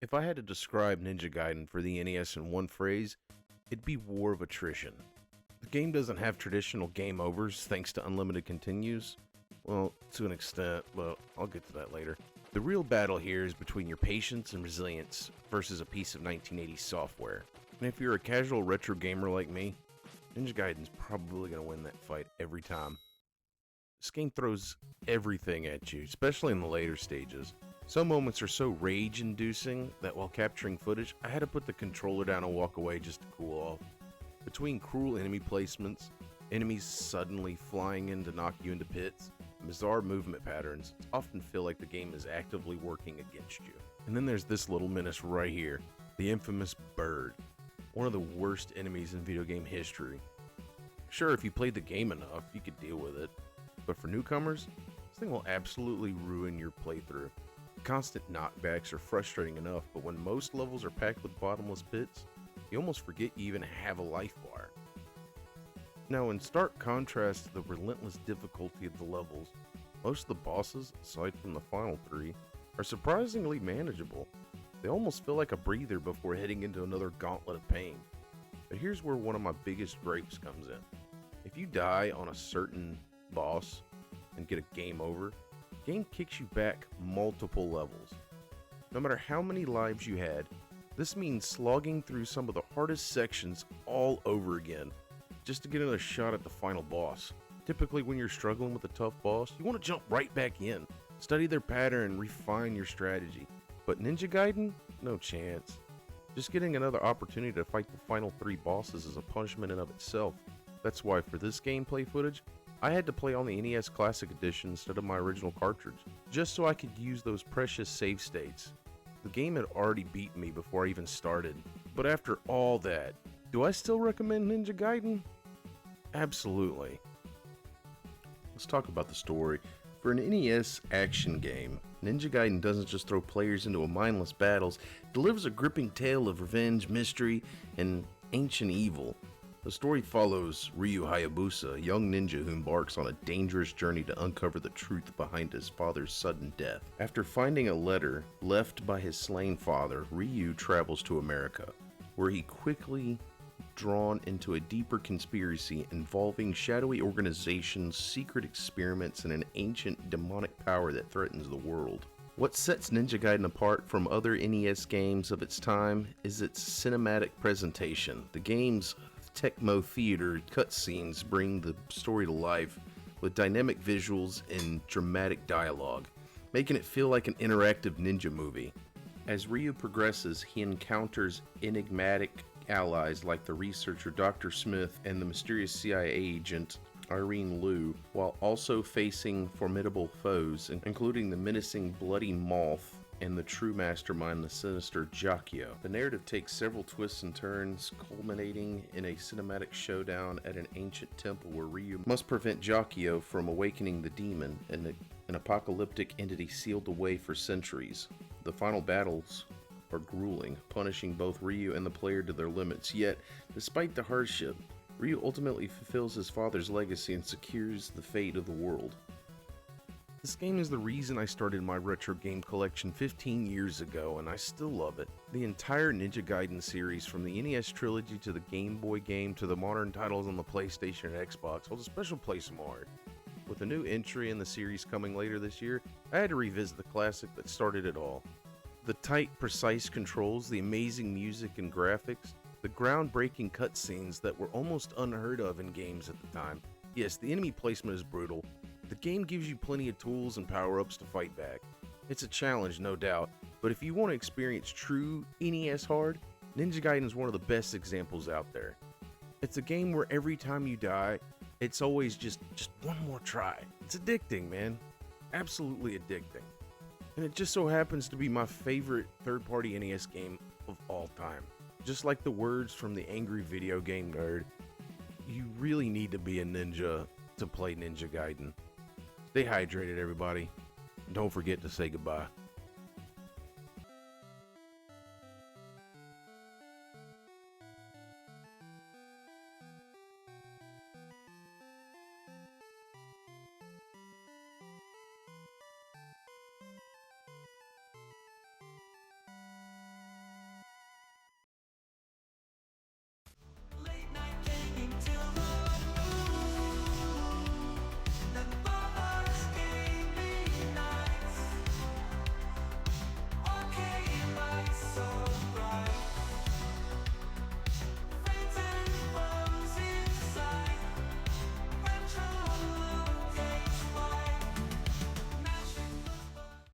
If I had to describe Ninja Gaiden for the NES in one phrase, it'd be war of attrition. The game doesn't have traditional game overs thanks to unlimited continues. Well, to an extent, but I'll get to that later. The real battle here is between your patience and resilience versus a piece of 1980s software. And if you're a casual retro gamer like me, Ninja Gaiden's probably going to win that fight every time. This game throws everything at you, especially in the later stages. Some moments are so rage-inducing that while capturing footage, I had to put the controller down and walk away just to cool off. Between cruel enemy placements, enemies suddenly flying in to knock you into pits, and bizarre movement patterns, I often feel like the game is actively working against you. And then there's this little menace right here, the infamous bird, one of the worst enemies in video game history. Sure, if you played the game enough, you could deal with it, but for newcomers, this thing will absolutely ruin your playthrough. Constant knockbacks are frustrating enough, but when most levels are packed with bottomless pits, you almost forget you even have a life bar. Now, in stark contrast to the relentless difficulty of the levels, most of the bosses, aside from the final three, are surprisingly manageable. They almost feel like a breather before heading into another gauntlet of pain. But here's where one of my biggest gripes comes in. If you die on a certain boss and get a game over, the game kicks you back multiple levels. No matter how many lives you had, this means slogging through some of the hardest sections all over again, just to get another shot at the final boss. Typically when you're struggling with a tough boss, you want to jump right back in, study their pattern and refine your strategy. But Ninja Gaiden? No chance. Just getting another opportunity to fight the final three bosses is a punishment in of itself. That's why for this gameplay footage, I had to play on the NES Classic Edition instead of my original cartridge, just so I could use those precious save states. The game had already beaten me before I even started, but after all that, do I still recommend Ninja Gaiden? Absolutely. Let's talk about the story. For an NES action game, Ninja Gaiden doesn't just throw players into mindless battles, it delivers a gripping tale of revenge, mystery, and ancient evil. The story follows Ryu Hayabusa, a young ninja who embarks on a dangerous journey to uncover the truth behind his father's sudden death. After finding a letter left by his slain father, Ryu travels to America, where he quickly drawn into a deeper conspiracy involving shadowy organizations, secret experiments, and an ancient demonic power that threatens the world. What sets Ninja Gaiden apart from other NES games of its time is its cinematic presentation. The game's Tecmo Theater cutscenes bring the story to life with dynamic visuals and dramatic dialogue, making it feel like an interactive ninja movie. As Ryu progresses, he encounters enigmatic allies like the researcher Dr. Smith and the mysterious CIA agent Irene Liu, while also facing formidable foes, including the menacing Bloody Moth and the true mastermind, the sinister Jacchio. The narrative takes several twists and turns, culminating in a cinematic showdown at an ancient temple where Ryu must prevent Jacchio from awakening the demon, an apocalyptic entity sealed away for centuries. The final battles are grueling, punishing both Ryu and the player to their limits, yet, despite the hardship, Ryu ultimately fulfills his father's legacy and secures the fate of the world. This game is the reason I started my retro game collection 15 years ago, and I still love it. The entire Ninja Gaiden series, from the NES trilogy to the Game Boy game to the modern titles on the PlayStation and Xbox, holds a special place in my heart. With a new entry in the series coming later this year, I had to revisit the classic that started it all. The tight, precise controls, the amazing music and graphics, the groundbreaking cutscenes that were almost unheard of in games at the time. Yes, the enemy placement is brutal. The game gives you plenty of tools and power-ups to fight back. It's a challenge, no doubt, but if you want to experience true NES hard, Ninja Gaiden is one of the best examples out there. It's a game where every time you die, it's always just one more try. It's addicting, man. Absolutely addicting. And it just so happens to be my favorite third-party NES game of all time. Just like the words from the angry video game nerd, you really need to be a ninja to play Ninja Gaiden. Stay hydrated, everybody. Don't forget to say goodbye.